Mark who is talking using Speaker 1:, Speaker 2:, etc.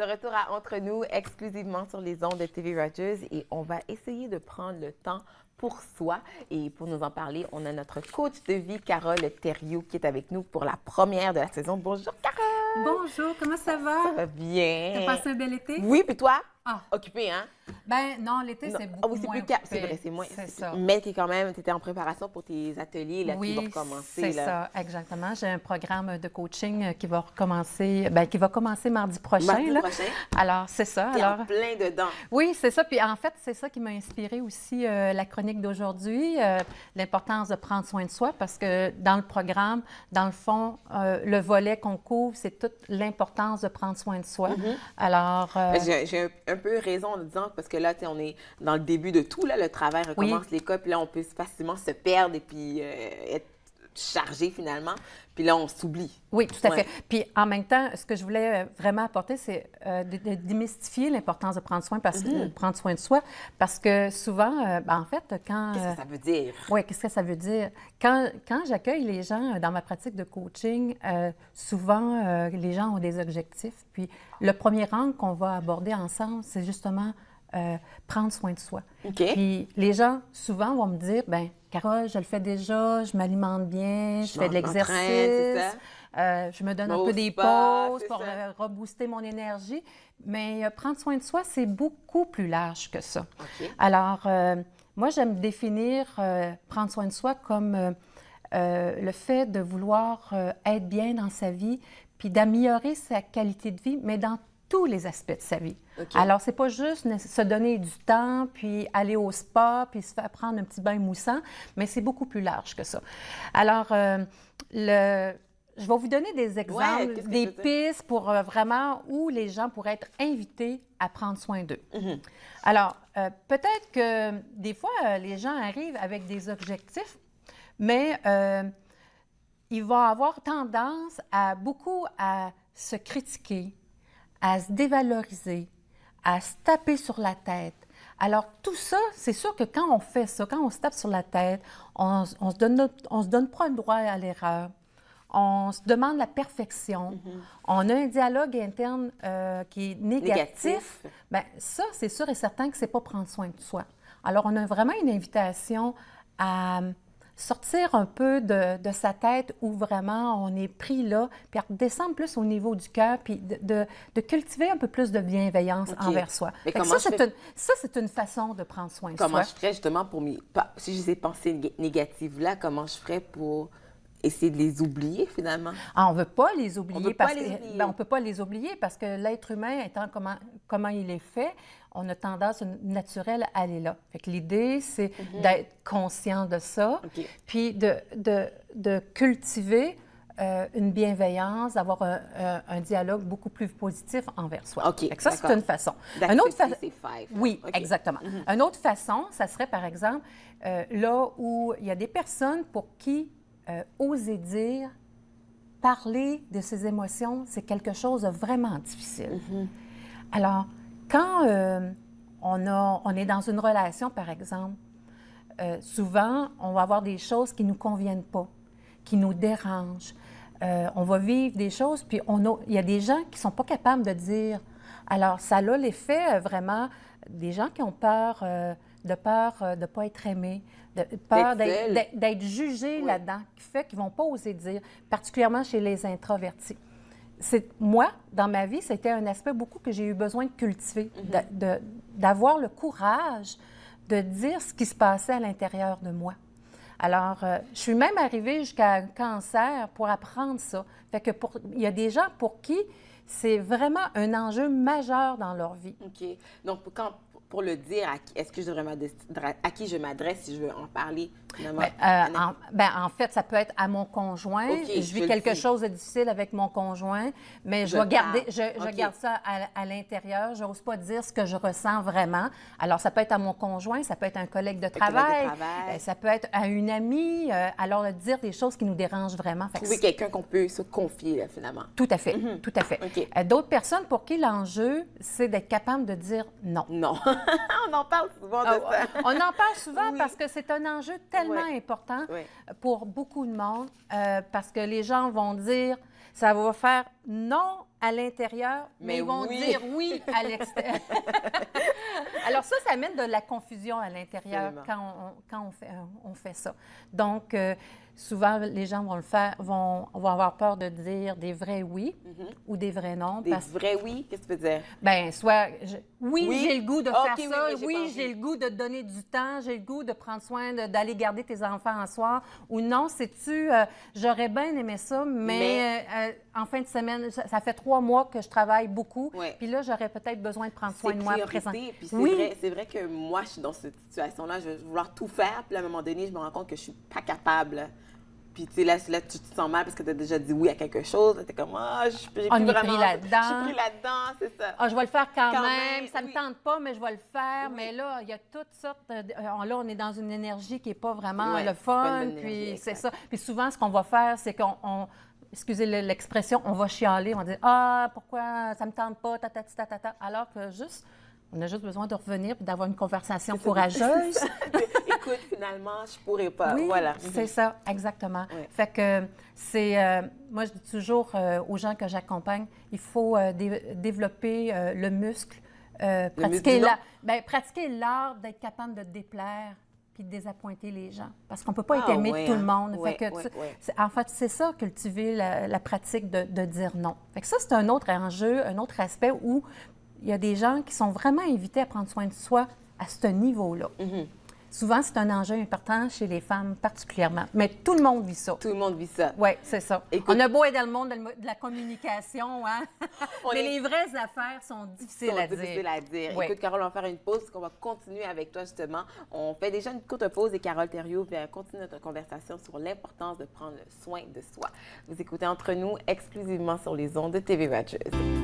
Speaker 1: de retour à Entre nous, exclusivement sur les ondes de TV Rogers, et on va essayer de prendre le temps pour soi. Et pour nous en parler, on a notre coach de vie, Carole Thériault, qui est avec nous pour la première de la saison. Bonjour, Carole!
Speaker 2: Bonjour, comment ça va?
Speaker 1: Ça va bien.
Speaker 2: T'as passé un bel été?
Speaker 1: Oui, puis toi?
Speaker 2: Ah.
Speaker 1: Occupé, hein?
Speaker 2: Ben non, l'été, c'est beaucoup
Speaker 1: oui, c'est
Speaker 2: moins
Speaker 1: plus calme.
Speaker 2: occupé.
Speaker 1: C'est vrai, c'est moins.
Speaker 2: C'est ça.
Speaker 1: Mais quand même, tu étais en préparation pour tes ateliers là, qui
Speaker 2: Oui,
Speaker 1: vont recommencer.
Speaker 2: c'est ça, exactement. J'ai un programme de coaching qui va recommencer, qui va commencer mardi prochain.
Speaker 1: Mardi prochain?
Speaker 2: Alors, c'est ça.
Speaker 1: T'es
Speaker 2: Alors,
Speaker 1: en plein dedans.
Speaker 2: oui, c'est ça. Puis en fait, c'est ça qui m'a inspiré aussi la chronique d'aujourd'hui, l'importance de prendre soin de soi, parce que dans le programme, dans le fond, le volet qu'on couvre, c'est toute l'importance de prendre soin de soi. Alors...
Speaker 1: J'ai un peu raison en le disant, parce que là, on est dans le début de tout, là, le travail recommence, l'école, puis là, on peut facilement se perdre et puis être chargé finalement, puis là, on s'oublie.
Speaker 2: Oui, tout à fait. Puis en même temps, ce que je voulais vraiment apporter, c'est de démystifier l'importance de prendre soin, prendre soin de soi, parce que souvent, en fait, quand...
Speaker 1: Qu'est-ce que ça veut dire?
Speaker 2: Oui, qu'est-ce que ça veut dire? Quand j'accueille les gens dans ma pratique de coaching, souvent, les gens ont des objectifs, puis le premier angle qu'on va aborder ensemble, c'est justement prendre soin de soi.
Speaker 1: Okay.
Speaker 2: Puis les gens, souvent, vont me dire, bien, Carole, je le fais déjà, je m'alimente bien, je fais de l'exercice, je me donne un peu des pauses pour rebooster mon énergie. Mais prendre soin de soi, c'est beaucoup plus large que ça.
Speaker 1: Okay.
Speaker 2: Alors, moi, j'aime définir prendre soin de soi comme le fait de vouloir être bien dans sa vie, puis d'améliorer sa qualité de vie, mais dans tous les aspects de sa vie.
Speaker 1: Okay.
Speaker 2: Alors, c'est pas juste se donner du temps, puis aller au spa, puis se faire prendre un petit bain moussant, mais c'est beaucoup plus large que ça. Alors, je vais vous donner des exemples, des pistes pour vraiment où les gens pourraient être invités à prendre soin d'eux. Alors, peut-être que des fois, les gens arrivent avec des objectifs, mais ils vont avoir tendance à beaucoup à se critiquer, à se dévaloriser, à se taper sur la tête. Alors, tout ça, c'est sûr que quand on fait ça, quand on se tape sur la tête, on se donne pas le droit à l'erreur. On se demande la perfection. On a un dialogue interne qui est négatif. Bien, ça, c'est sûr et certain que c'est pas prendre soin de soi. Alors, on a vraiment une invitation à sortir un peu de sa tête où vraiment on est pris là, puis à redescendre plus au niveau du cœur, puis de cultiver un peu plus de bienveillance envers soi. Ça, c'est une façon de prendre soin de soi.
Speaker 1: Comment je ferais justement pour si j'ai ces pensées négatives-là, comment je ferais pour essayer de les oublier finalement?
Speaker 2: Ah, on ne veut pas les oublier. On
Speaker 1: ne
Speaker 2: peut pas les oublier parce que l'être humain, étant comment il est fait, on a tendance naturelle à aller là. Fait que l'idée, c'est d'être conscient de ça, puis de cultiver une bienveillance, d'avoir un dialogue beaucoup plus positif envers soi. Fait que ça, c'est une façon. Oui, exactement. Une autre façon, ça serait, par exemple, là où il y a des personnes pour qui oser dire, parler de ses émotions, c'est quelque chose de vraiment difficile. Alors, quand on est dans une relation, par exemple, souvent, on va avoir des choses qui ne nous conviennent pas, qui nous dérangent. On va vivre des choses, puis il y a des gens qui ne sont pas capables de dire. Alors, ça a l'effet vraiment des gens qui ont peur de ne pas être aimés, de peur d'être jugés là-dedans, qui fait qu'ils ne vont pas oser dire, particulièrement chez les introvertis. Moi, dans ma vie, c'était un aspect beaucoup que j'ai eu besoin de cultiver, d'avoir le courage de dire ce qui se passait à l'intérieur de moi. Alors, je suis même arrivée jusqu'à un cancer pour apprendre ça. Fait que il y a des gens pour qui c'est vraiment un enjeu majeur dans leur vie.
Speaker 1: OK. Donc, pour le dire, est-ce que je devrais à qui je m'adresse si je veux en parler?
Speaker 2: En fait, ça peut être à mon conjoint. Je vis quelque chose de difficile avec mon conjoint, mais je garde ça à l'intérieur. Je n'ose pas dire ce que je ressens vraiment. Alors, ça peut être à mon conjoint, ça peut être un collègue de travail, ça peut être à une amie. Alors, de dire des choses qui nous dérangent vraiment.
Speaker 1: Trouver quelqu'un qu'on peut se confier, là, finalement.
Speaker 2: Tout à fait, tout à fait. D'autres personnes pour qui l'enjeu, c'est d'être capable de dire non.
Speaker 1: Non. On en parle souvent de ça.
Speaker 2: On en parle souvent parce que c'est un enjeu tellement important pour beaucoup de monde, parce que les gens vont dire, ça va faire non à l'intérieur, mais ils vont
Speaker 1: oui.
Speaker 2: dire oui à l'extérieur. Alors ça amène de la confusion à l'intérieur quand on fait ça. Donc, souvent, les gens vont avoir peur de dire des vrais oui ou des vrais non.
Speaker 1: Des vrais oui, qu'est-ce que tu veux dire?
Speaker 2: Bien, soit oui, j'ai le goût de faire
Speaker 1: oui,
Speaker 2: ça,
Speaker 1: mais
Speaker 2: oui, j'ai le goût de te donner du temps, j'ai le goût de prendre soin d'aller garder tes enfants en soir, ou non, sais-tu, j'aurais bien aimé ça, mais en fin de semaine, ça fait 3 mois que je travaille beaucoup, puis là, j'aurais peut-être besoin de prendre soin de moi présent.
Speaker 1: Puis c'est vrai que moi, je suis dans cette situation-là, je vais vouloir tout faire, puis à un moment donné, je me rends compte que je suis pas capable. Puis, tu sais, là, tu te sens mal parce que tu as déjà dit oui à quelque chose. Tu es comme, j'ai plus vraiment...
Speaker 2: pris là-dedans.
Speaker 1: Je suis pris là-dedans, c'est ça.
Speaker 2: Je vais le faire quand même. Ça ne me tente pas, mais je vais le faire. Oui. Mais là, il y a toutes sortes... là, on est dans une énergie qui n'est pas vraiment le fun. Puis, c'est ça. Puis souvent, ce qu'on va faire, c'est qu'on... excusez l'expression, on va chialer. On va dire, pourquoi ça ne me tente pas, ta. Alors que on a juste besoin de revenir et d'avoir une conversation courageuse.
Speaker 1: Écoute, finalement, je pourrais pas.
Speaker 2: Oui,
Speaker 1: voilà.
Speaker 2: C'est ça, exactement.
Speaker 1: Oui.
Speaker 2: Fait que c'est... moi, je dis toujours aux gens que j'accompagne, il faut développer le muscle, pratiquer l'art d'être capable de déplaire puis de désappointer les gens. Parce qu'on ne peut pas être aimé de tout le monde. En fait, c'est ça, cultiver la pratique de dire non. Fait que ça, c'est un autre enjeu, un autre aspect où il y a des gens qui sont vraiment invités à prendre soin de soi à ce niveau-là. Mm-hmm. Souvent, c'est un enjeu important chez les femmes particulièrement. Mais tout le monde vit ça.
Speaker 1: Tout le monde vit ça.
Speaker 2: Oui, c'est ça. Écoute, on a beau être dans le monde de la communication, hein? Mais les vraies affaires sont difficiles à dire.
Speaker 1: Oui. Écoute, Carole, on va faire une pause parce qu'on va continuer avec toi, justement. On fait déjà une courte pause et Carole Thériault va continuer notre conversation sur l'importance de prendre soin de soi. Vous écoutez Entre nous exclusivement sur les ondes de TV Rogers.